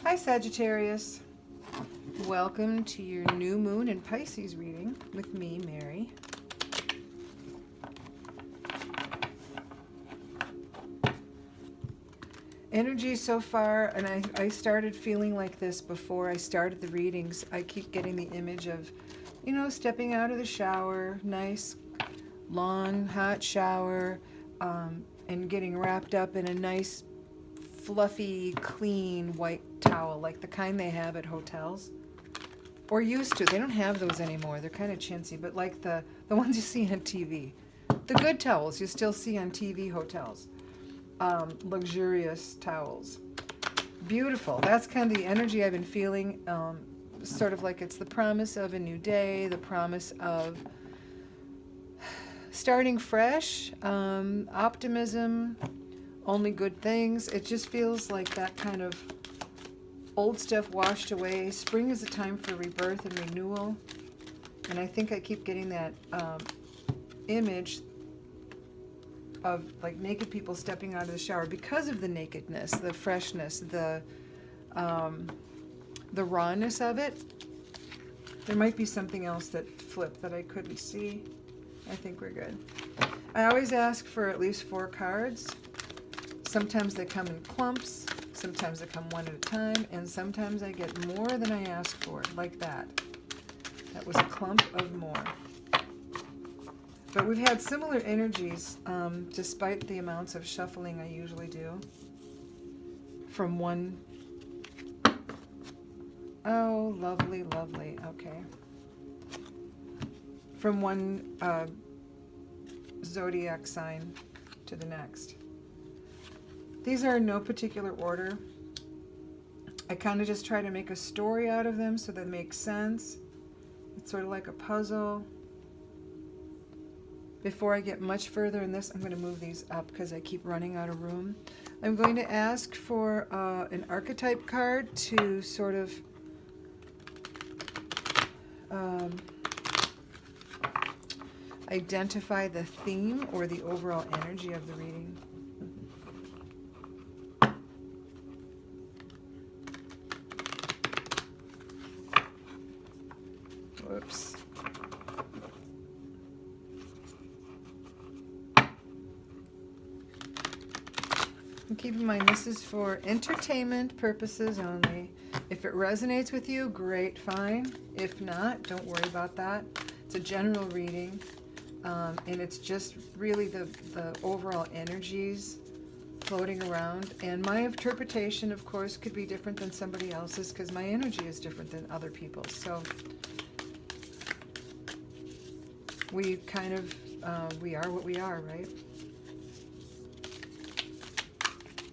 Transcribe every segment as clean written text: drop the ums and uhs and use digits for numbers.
Hi Sagittarius. Welcome to your new moon in Pisces reading with me, Mary. Energy so far, and I started feeling like this before I started the readings. I keep getting the image of, stepping out of the shower, nice, long, hot shower, and getting wrapped up in a nice, fluffy, clean white towel, like the kind they have at hotels. Or used to. They don't have those anymore. They're kind of chintzy, but like the ones you see on TV. The good towels you still see on TV hotels. Luxurious towels. Beautiful. That's kind of the energy I've been feeling. Sort of like it's the promise of a new day, the promise of starting fresh, optimism, only good things. It just feels like that kind of old stuff washed away. Spring is a time for rebirth and renewal. And I think I keep getting that image of like naked people stepping out of the shower because of the nakedness, the freshness, the rawness of it. There might be something else that flipped that I couldn't see. I think we're good. I always ask for at least 4 cards. Sometimes they come in clumps, sometimes they come one at a time, and sometimes I get more than I ask for, like that. That was a clump of more. But we've had similar energies, despite the amounts of shuffling I usually do. From one... Oh, lovely, lovely. Okay. From one zodiac sign to the next. These are in no particular order. I kind of just try to make a story out of them so they make sense. It's sort of like a puzzle. Before I get much further in this, I'm going to move these up because I keep running out of room. I'm going to ask for an archetype card to sort of identify the theme or the overall energy of the reading. Whoops. And keep in mind, this is for entertainment purposes only. If it resonates with you, great, fine. If not, don't worry about that. It's a general reading, and it's just really the overall energies floating around. And my interpretation, of course, could be different than somebody else's because my energy is different than other people's. So we kind of, we are what we are, right?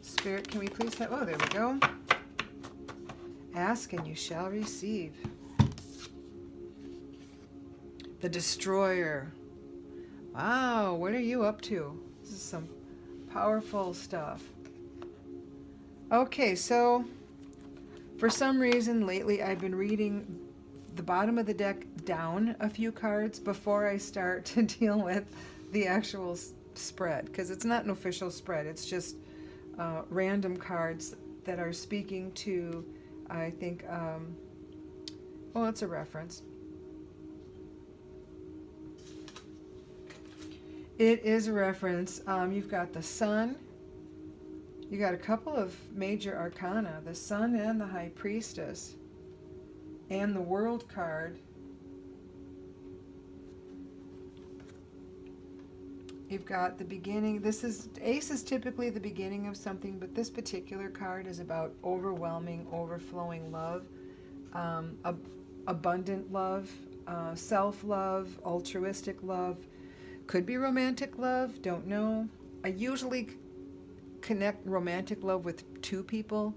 Spirit, can we please have, oh, there we go. Ask and you shall receive. The Destroyer. Wow, what are you up to? This is some powerful stuff. Okay, so for some reason lately I've been reading the bottom of the deck down a few cards before I start to deal with the actual spread, because it's not an official spread. It's just random cards that are speaking to, I think, well, it's a reference. It is a reference. You've got the Sun. You got a couple of major arcana, the Sun and the High Priestess, and the World card. You've got the beginning. Ace is typically the beginning of something, but this particular card is about overwhelming, overflowing love, abundant love, self-love, altruistic love. Could be romantic love, don't know. I usually connect romantic love with 2 people,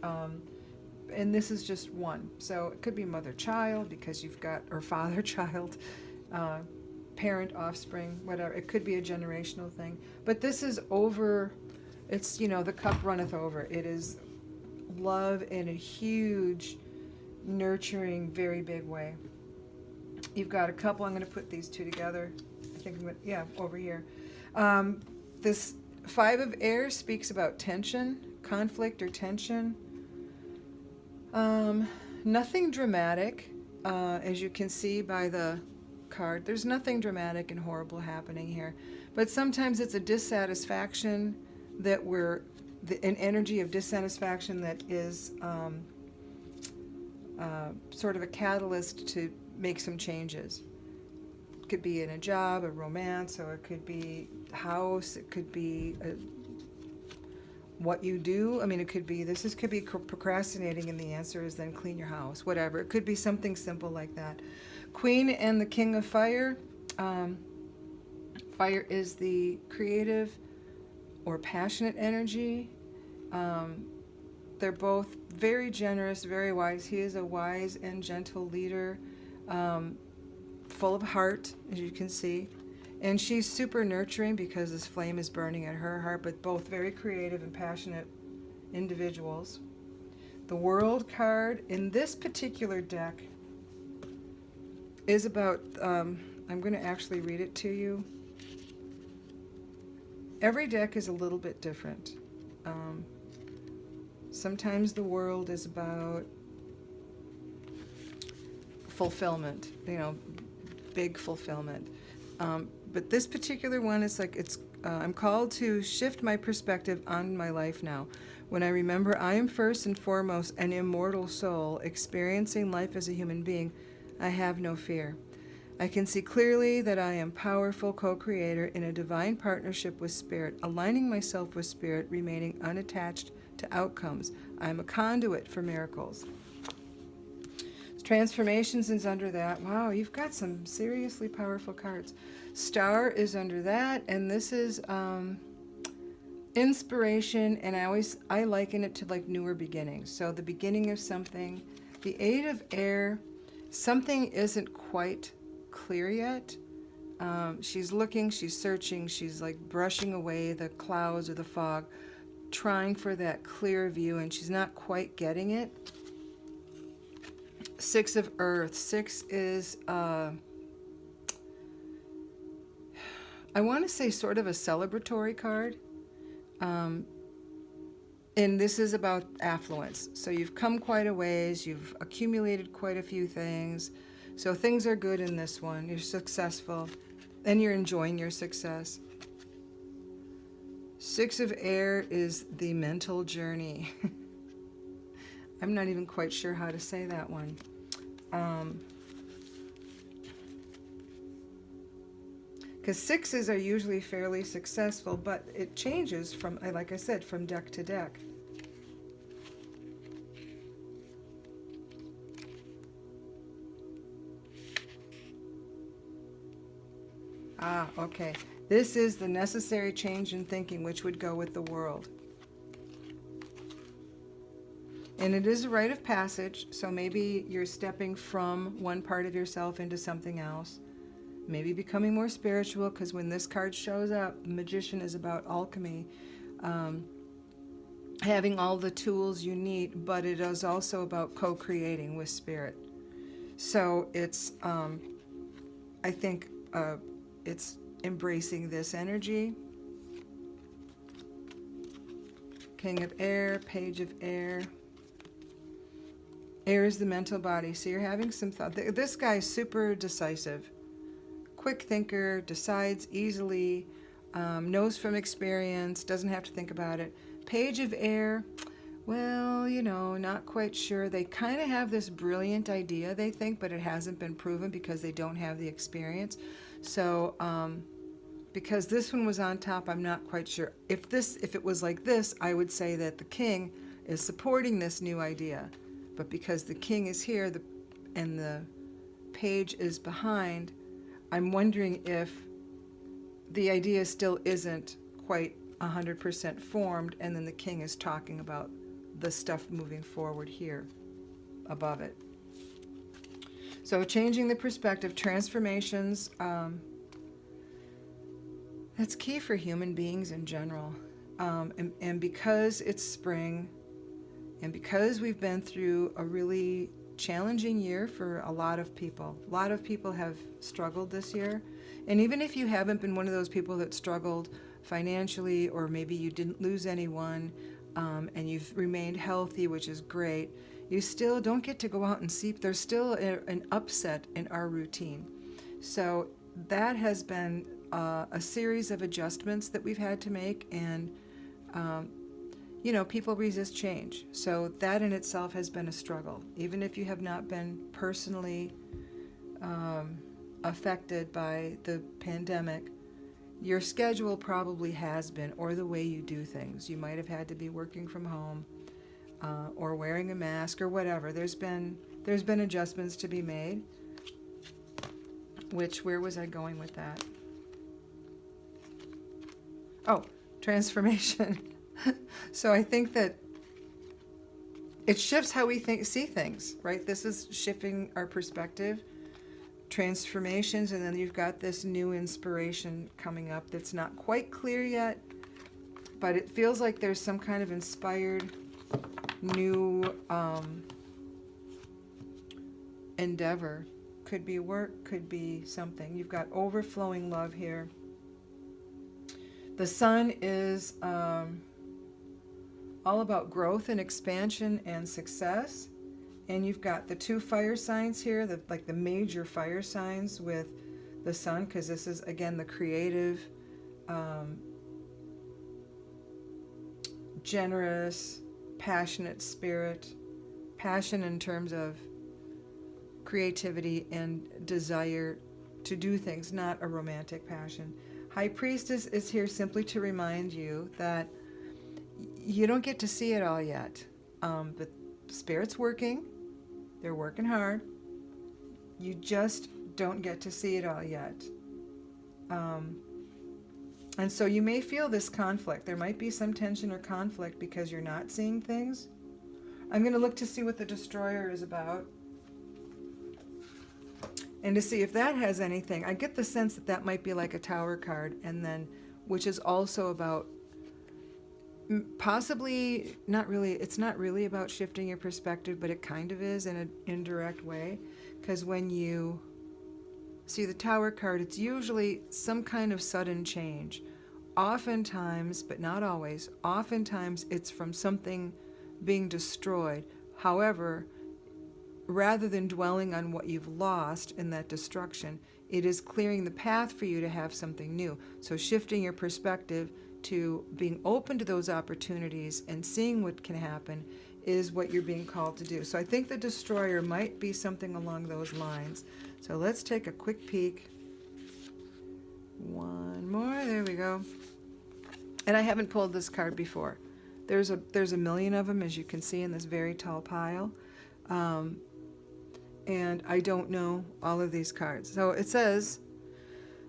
and this is just one. So it could be mother-child because you've got, or father-child, parent, offspring, whatever. It could be a generational thing. But this is over, it's, the cup runneth over. It is love in a huge, nurturing, very big way. You've got a couple, I'm going to put these 2 together. I think I'm going to, yeah, over here. This 5 of Air speaks about tension, conflict or tension. Um, Nothing dramatic, as you can see by the card. There's nothing dramatic and horrible happening here. But sometimes it's a dissatisfaction that an energy of dissatisfaction that is sort of a catalyst to make some changes. It could be in a job, a romance, or it could be a house, it could be what you do. I mean, it could be, could be procrastinating, and the answer is then clean your house, whatever. It could be something simple like that. Queen and the King of Fire. Fire is the creative or passionate energy. They're both very generous, very wise. He is a wise and gentle leader, full of heart, as you can see. And she's super nurturing because this flame is burning at her heart, but both very creative and passionate individuals. The World card in this particular deck is about, I'm going to actually read it to you. Every deck is a little bit different. Sometimes the World is about fulfillment, big fulfillment. But this particular one is like, I'm called to shift my perspective on my life now. When I remember I am first and foremost an immortal soul experiencing life as a human being, I have no fear. I can see clearly that I am powerful co-creator in a divine partnership with Spirit, aligning myself with Spirit, remaining unattached to outcomes. I am a conduit for miracles. Transformations is under that. Wow, you've got some seriously powerful cards. Star is under that, and this is inspiration, and I liken it to like newer beginnings. So the beginning of something. The Eight of Air, something isn't quite clear yet. She's looking, she's searching, she's like brushing away the clouds or the fog, trying for that clear view, and she's not quite getting it. Six of Earth. Six is, I want to say sort of a celebratory card. And this is about affluence. So you've come quite a ways. You've accumulated quite a few things. So things are good in this one. You're successful. And you're enjoying your success. Six of Air is the mental journey. I'm not even quite sure how to say that one. Because sixes are usually fairly successful, but it changes from, like I said, from deck to deck. Ah, okay. This is the necessary change in thinking, which would go with the World. And it is a rite of passage, so maybe you're stepping from one part of yourself into something else. Maybe becoming more spiritual, because when this card shows up, the Magician is about alchemy. Having all the tools you need, but it is also about co-creating with Spirit. So it's, I think, it's embracing this energy. King of Air, Page of Air. Air is the mental body, so you're having some thought. This guy's super decisive. Quick thinker, decides easily, knows from experience, doesn't have to think about it. Page of Air, well, not quite sure. They kind of have this brilliant idea, they think, but it hasn't been proven because they don't have the experience. So, because this one was on top, I'm not quite sure. If it was like this, I would say that the King is supporting this new idea. But because the King is here and the Page is behind, I'm wondering if the idea still isn't quite 100% formed, and then the King is talking about the stuff moving forward here above it. So changing the perspective, transformations, that's key for human beings in general. And because it's spring, and because we've been through a really challenging year for a lot of people have struggled this year. And even if you haven't been one of those people that struggled financially, or maybe you didn't lose anyone, and you've remained healthy, which is great, you still don't get to go out and see. There's still an upset in our routine. So that has been a series of adjustments that we've had to make, and people resist change. So that in itself has been a struggle. Even if you have not been personally affected by the pandemic, your schedule probably has been, or the way you do things. You might have had to be working from home, or wearing a mask, or whatever. There's been adjustments to be made. Where was I going with that? Oh, transformation. So I think that it shifts how we see things, right? This is shifting our perspective, transformations, and then you've got this new inspiration coming up that's not quite clear yet, but it feels like there's some kind of inspired new endeavor. Could be work, could be something. You've got overflowing love here. The sun is all about growth and expansion and success. And you've got the two fire signs here, the major fire signs with the sun, because this is, again, the creative, generous, passionate spirit. Passion in terms of creativity and desire to do things, not a romantic passion. High Priestess is here simply to remind you that you don't get to see it all yet. The Spirit's working. They're working hard. You just don't get to see it all yet. And so you may feel this conflict. There might be some tension or conflict because you're not seeing things. I'm going to look to see what the Destroyer is about, and to see if that has anything. I get the sense that that might be like a Tower card, and then, which is also about possibly not really, it's not really about shifting your perspective, but it kind of is in an indirect way. Because when you see the Tower card, it's usually some kind of sudden change. Oftentimes, but not always, oftentimes it's from something being destroyed. However, rather than dwelling on what you've lost in that destruction, it is clearing the path for you to have something new. So shifting your perspective to being open to those opportunities and seeing what can happen is what you're being called to do. So I think the Destroyer might be something along those lines. So let's take a quick peek. One more, there we go. And I haven't pulled this card before. There's a million of them, as you can see, in this very tall pile. And I don't know all of these cards. So it says,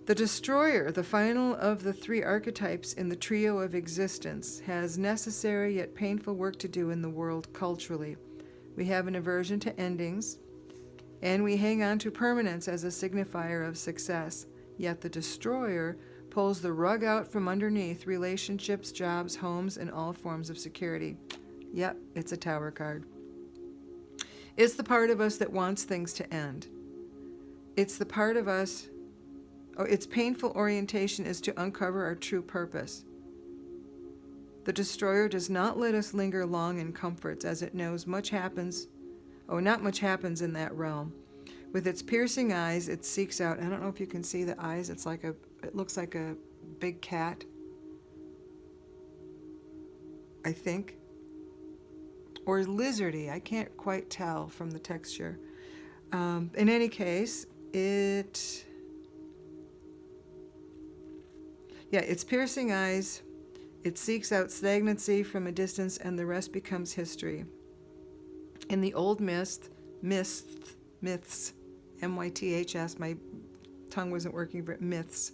the Destroyer, the final of the three archetypes in the trio of existence, has necessary yet painful work to do in the world culturally. We have an aversion to endings, and we hang on to permanence as a signifier of success. Yet the Destroyer pulls the rug out from underneath relationships, jobs, homes, and all forms of security. Yep, it's a Tower card. It's the part of us that wants things to end. It's the part of us, its painful orientation is to uncover our true purpose. The Destroyer does not let us linger long in comforts, as it knows much happens. Not much happens in that realm. With its piercing eyes, it seeks out, I don't know if you can see the eyes, it looks like a big cat, I think. Or lizardy, I can't quite tell from the texture. In any case, its piercing eyes, it seeks out stagnancy from a distance, and the rest becomes history. In the old myths, M-Y-T-H-S, my tongue wasn't working for it, myths.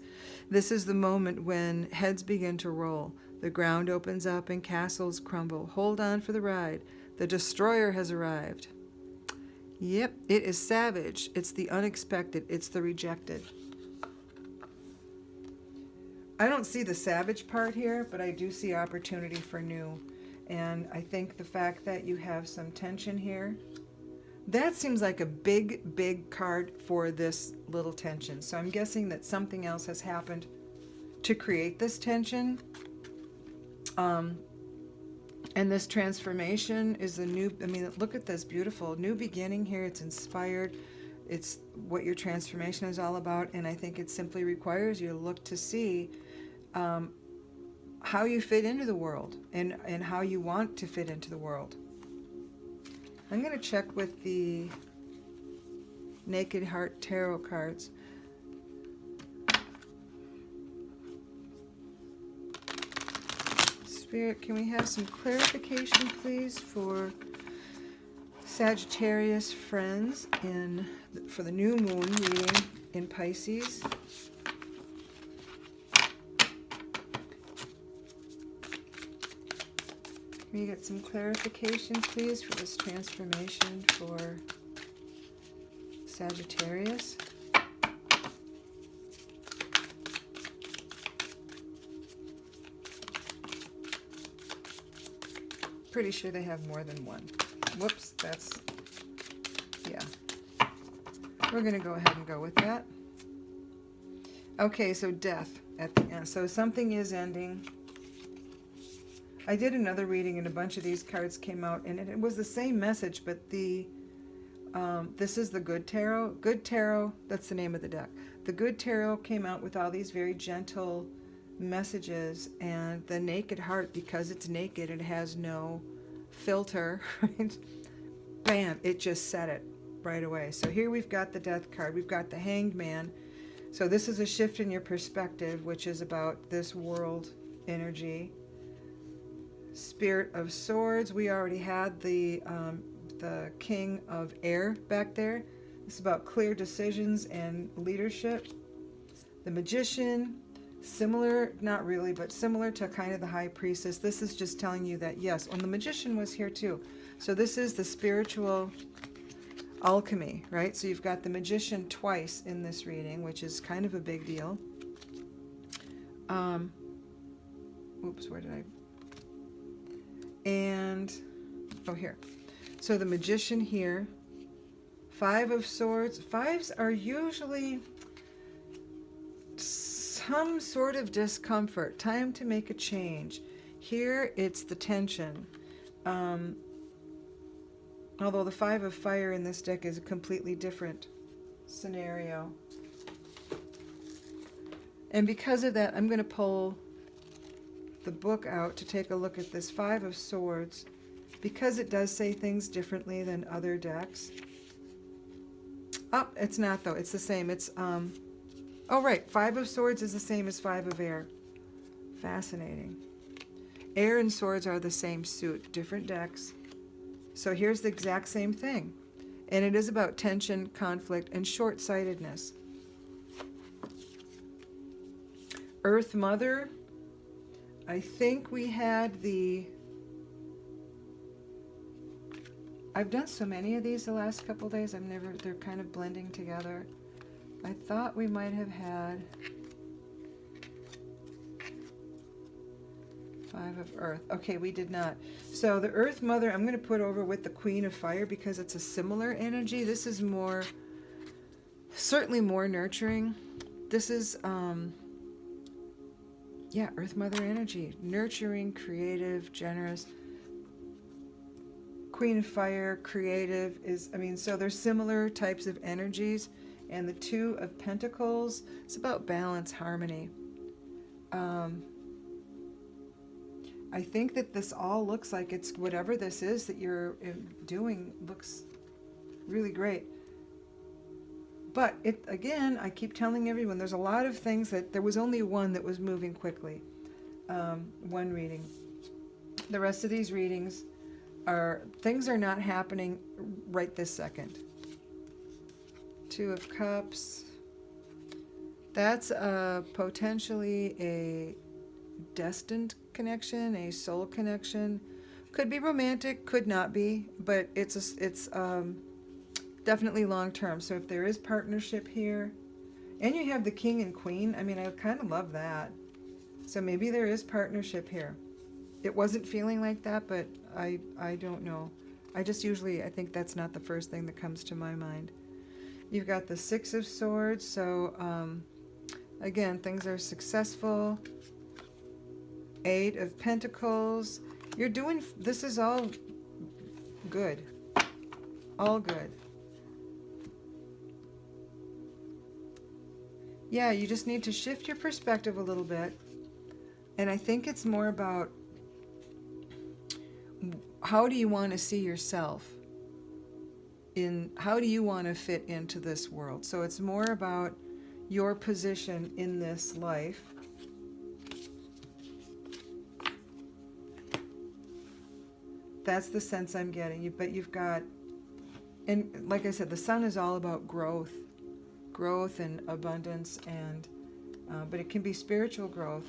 This is the moment when heads begin to roll. The ground opens up and castles crumble. Hold on for the ride. The Destroyer has arrived. Yep, it is savage. It's the unexpected. It's the rejected. I don't see the savage part here, but I do see opportunity for new. And I think the fact that you have some tension here, that seems like a big, big card for this little tension. So I'm guessing that something else has happened to create this tension. And this transformation is a new, I mean, look at this beautiful new beginning here. It's inspired. It's what your transformation is all about. And I think it simply requires you to look to see how you fit into the world and how you want to fit into the world. I'm going to check with the Naked Heart Tarot cards. Spirit, can we have some clarification, please, for Sagittarius friends for the new moon reading in Pisces? Can we get some clarification, please, for this transformation for Sagittarius? Pretty sure they have more than one. Whoops, yeah. We're going to go ahead and go with that. Okay, so death at the end. So something is ending. I did another reading and a bunch of these cards came out and it was the same message, but this is the Good Tarot. Good Tarot, that's the name of the deck. The Good Tarot came out with all these very gentle messages, and the Naked Heart, because it's naked, it has no filter, right? Bam, it just said it right away. So here we've got the Death card, we've got the Hanged Man. So this is a shift in your perspective, which is about this world energy. Spirit of Swords, we already had the King of Air back there. It's about clear decisions and leadership. The Magician, similar, not really, but similar to kind of the High Priestess. This is just telling you that, yes, and the Magician was here too. So this is the spiritual alchemy, right? So you've got the Magician twice in this reading, which is kind of a big deal. Oops, where did I? And, oh, here. So the Magician here, Five of Swords. Fives are usually some sort of discomfort, time to make a change. Here it's the tension. Although the Five of Fire in this deck is a completely different scenario. And because of that, I'm going to pull the book out to take a look at this Five of Swords, because it does say things differently than other decks. Oh, it's not though. It's the same. It's oh right, Five of Swords is the same as Five of Air. Fascinating. Air and Swords are the same suit, different decks. So here's the exact same thing, and it is about tension, conflict, and short-sightedness. Earth Mother. I think we had I've done so many of these the last couple days, they're kind of blending together. I thought we might have had Five of Earth. Okay, we did not. So the Earth Mother, I'm going to put over with the Queen of Fire because it's a similar energy. This is certainly more nurturing. This is, yeah, Earth Mother energy. Nurturing, creative, generous. Queen of Fire, creative is, so there's similar types of energies. And the Two of Pentacles, it's about balance, harmony. I think that this all looks like it's whatever this is that you're doing looks really great. But again, I keep telling everyone, there's a lot of things that there was only one that was moving quickly. One reading. The rest of these readings things are not happening right this second. Two of Cups. That's potentially a destined connection, a soul connection. Could be romantic, could not be, but it's definitely long term. So if there is partnership here, and you have the King and Queen, I kind of love that. So maybe there is partnership here. It wasn't feeling like that, but I don't know. I think that's not the first thing that comes to my mind. You've got the Six of Swords, so again, things are successful. Eight of Pentacles, You're doing, this is all good. All good. Yeah, you just need to shift your perspective a little bit. And I think it's more about how do you want to see yourself? How do you want to fit into this world? So it's more about your position in this life. That's the sense I'm getting. But you've got, and like I said, the sun is all about growth and abundance, and but it can be spiritual growth.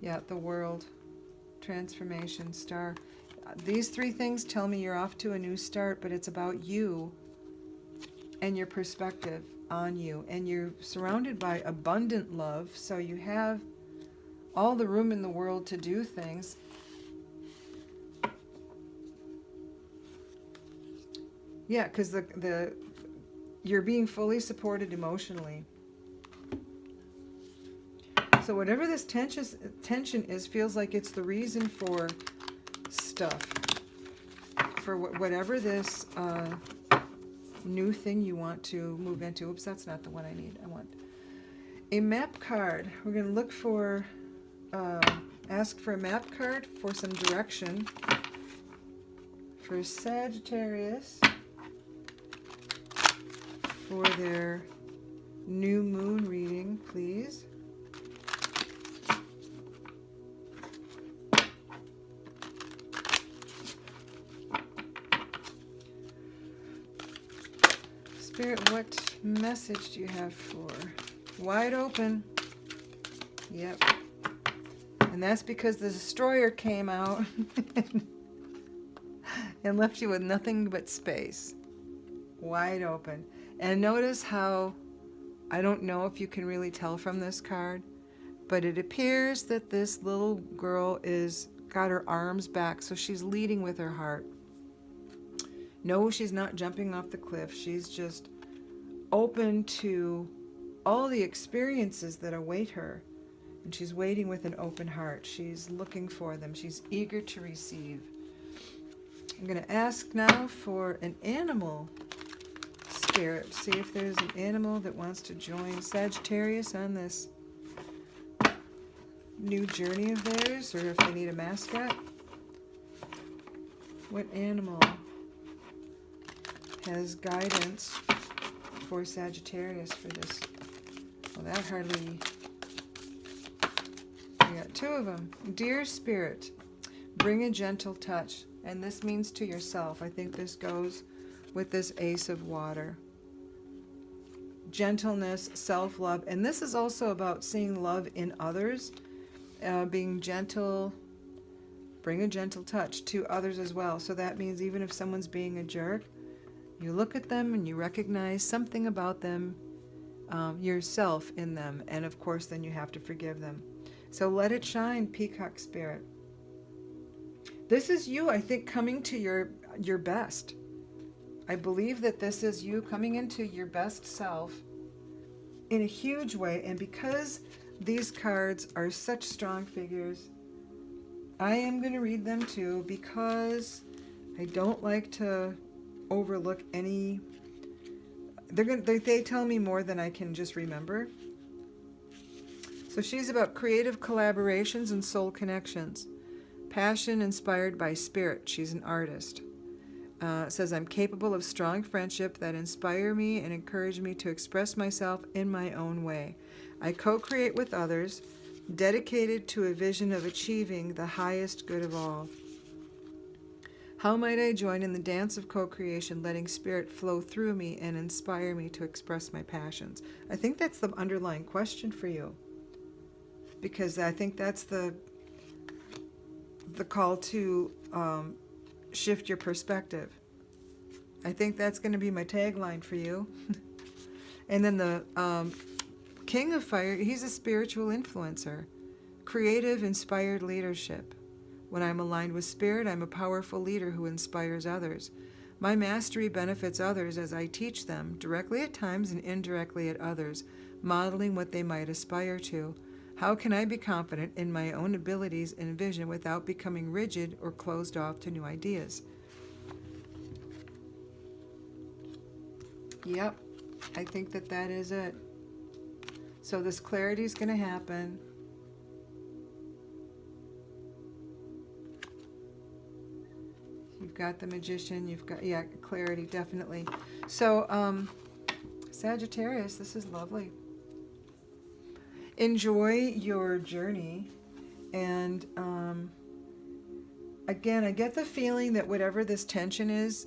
Yeah, the world, transformation, star. These three things tell me you're off to a new start, but it's about you and your perspective on you. And you're surrounded by abundant love, so you have all the room in the world to do things. Yeah, because you're being fully supported emotionally. So whatever this tension is, feels like it's the reason for stuff. For whatever this new thing you want to move into. Oops, that's not the one I need. I want a map card. We're going to look for, ask for a map card for some direction for Sagittarius for their new moon reading, please. Spirit, what message do you have for? Wide open. Yep. And that's because the destroyer came out and left you with nothing but space. Wide open. And notice how, I don't know if you can really tell from this card, but it appears that this little girl is got her arms back, so she's leading with her heart. No, she's not jumping off the cliff. She's just open to all the experiences that await her. And she's waiting with an open heart. She's looking for them. She's eager to receive. I'm going to ask now for an animal spirit. See if there's an animal that wants to join Sagittarius on this new journey of theirs, or if they need a mascot. What animal has guidance for Sagittarius for this? Well, that hardly... We got two of them. Dear Spirit, bring a gentle touch. And this means to yourself. I think this goes with this Ace of Water. Gentleness, self-love. And this is also about seeing love in others. Being gentle. Bring a gentle touch to others as well. So that means even if someone's being a jerk, you look at them and you recognize something about them, yourself in them. And of course, then you have to forgive them. So let it shine, Peacock Spirit. This is you, I think, coming to your best. I believe that this is you coming into your best self in a huge way. And because these cards are such strong figures, I am going to read them too, because I don't like to overlook any. They tell me more than I can just remember. So she's about creative collaborations and soul connections. Passion inspired by spirit. She's an artist. It says, I'm capable of strong friendship that inspire me and encourage me to express myself in my own way. I co-create with others, dedicated to a vision of achieving the highest good of all. How might I join in the dance of co-creation, letting spirit flow through me and inspire me to express my passions? I think that's the underlying question for you, because I think that's the call to shift your perspective. I think that's going to be my tagline for you. And then the King of Fire, he's a spiritual influencer, creative, inspired leadership. When I'm aligned with spirit, I'm a powerful leader who inspires others. My mastery benefits others as I teach them, directly at times and indirectly at others, modeling what they might aspire to. How can I be confident in my own abilities and vision without becoming rigid or closed off to new ideas? Yep, I think that that is it. So this clarity is going to happen. You've got the Magician, you've got, yeah, clarity, definitely. So, Sagittarius, this is lovely. Enjoy your journey. And again, I get the feeling that whatever this tension is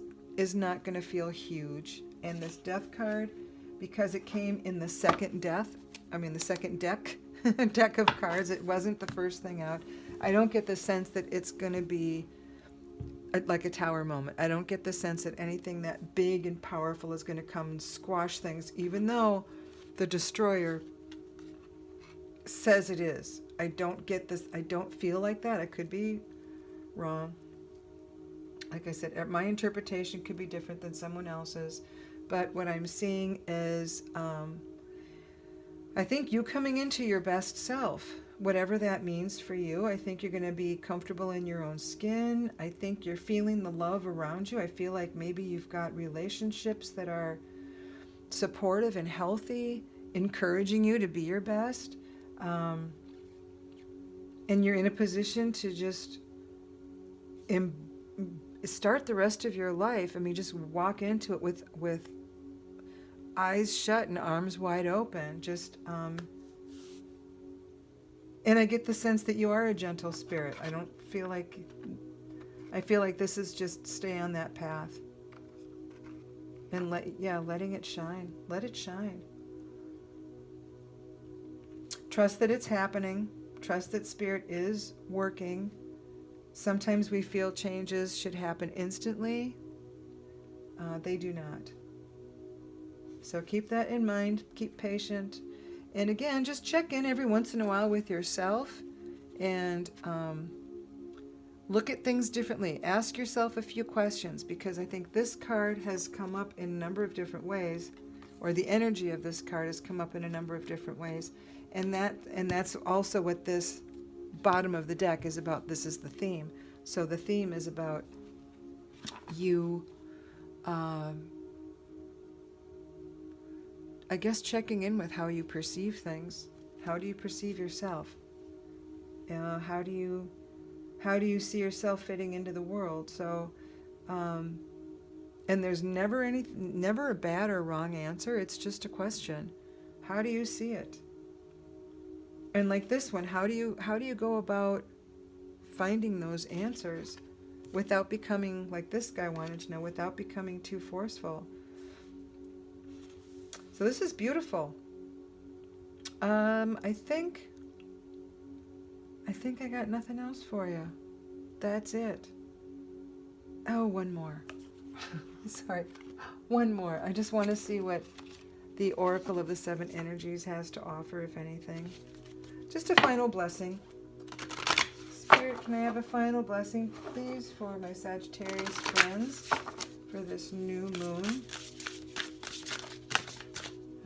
not going to feel huge. And this Death card, because it came in the second deck, deck of cards, it wasn't the first thing out. I don't get the sense that it's going to be like a tower moment. I don't get the sense that anything that big and powerful is going to come and squash things, even though the Destroyer says it is. I don't get this. I don't feel like that. I could be wrong. Like I said, my interpretation could be different than someone else's. But what I'm seeing is, I think you coming into your best self, whatever that means for you. I think you're going to be comfortable in your own skin. I think you're feeling the love around you. I feel like maybe you've got relationships that are supportive and healthy, encouraging you to be your best. And you're in a position to just start the rest of your life. I mean, just walk into it with eyes shut and arms wide open. Just, and I get the sense that you are a gentle spirit. I feel like this is just stay on that path. And letting it shine. Let it shine. Trust that it's happening. Trust that Spirit is working. Sometimes we feel changes should happen instantly. They do not. So keep that in mind. Keep patient. And again, just check in every once in a while with yourself and look at things differently. Ask yourself a few questions, because I think this card has come up in a number of different ways, or the energy of this card has come up in a number of different ways. And that's also what this bottom of the deck is about. This is the theme. So the theme is about you, I guess, checking in with how you perceive things. How do you perceive yourself? How do you see yourself fitting into the world? So, and there's never a bad or wrong answer. It's just a question. How do you see it? And like this one, how do you go about finding those answers without becoming, like this guy wanted to know, without becoming too forceful? So this is beautiful. I think I got nothing else for you. That's it. Oh, one more. Sorry. One more. I just want to see what the Oracle of the Seven Energies has to offer, if anything. Just a final blessing. Spirit, can I have a final blessing, please, for my Sagittarius friends for this new moon?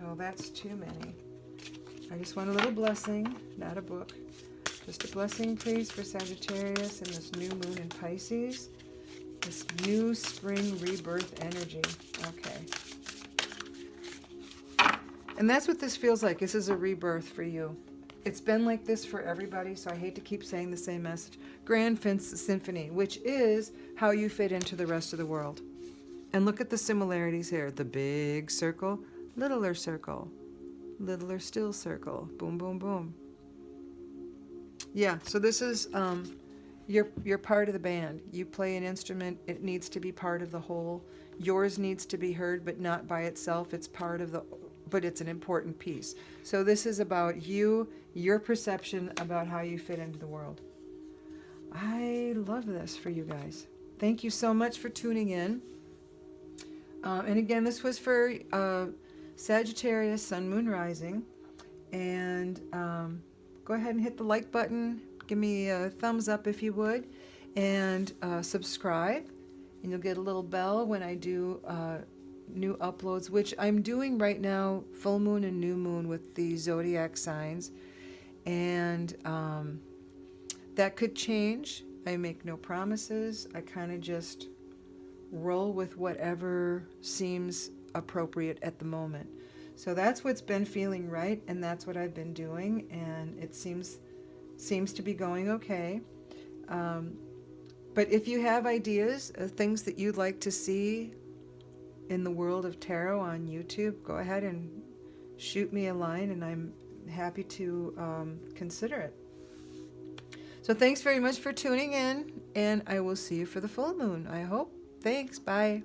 Oh, that's too many. I just want a little blessing, not a book. Just a blessing, please, for Sagittarius and this new moon in Pisces. This new spring rebirth energy. Okay. And that's what this feels like. This is a rebirth for you. It's been like this for everybody, so I hate to keep saying the same message. Grand Symphony, which is how you fit into the rest of the world. And look at the similarities here. The big circle, littler circle, littler still circle. Boom, boom, boom. Yeah, so this is, you're part of the band. You play an instrument. It needs to be part of the whole. Yours needs to be heard, but not by itself. It's part of the, but it's an important piece. So this is about you, your perception about how you fit into the world. I love this for you guys. Thank you so much for tuning in. And again, this was for Sagittarius, Sun, Moon, Rising. And go ahead and hit the like button. Give me a thumbs up if you would. And subscribe. And you'll get a little bell when I do new uploads, which I'm doing right now, full moon and new moon with the zodiac signs. And that could change. I make no promises. I kind of just roll with whatever seems appropriate at the moment. So that's what's been feeling right, and that's what I've been doing, and it seems to be going okay. But if you have ideas, things that you'd like to see in the world of tarot on YouTube, go ahead and shoot me a line, and I'm happy to consider it. So thanks very much for tuning in, and I will see you for the full moon, I hope. Thanks. Bye.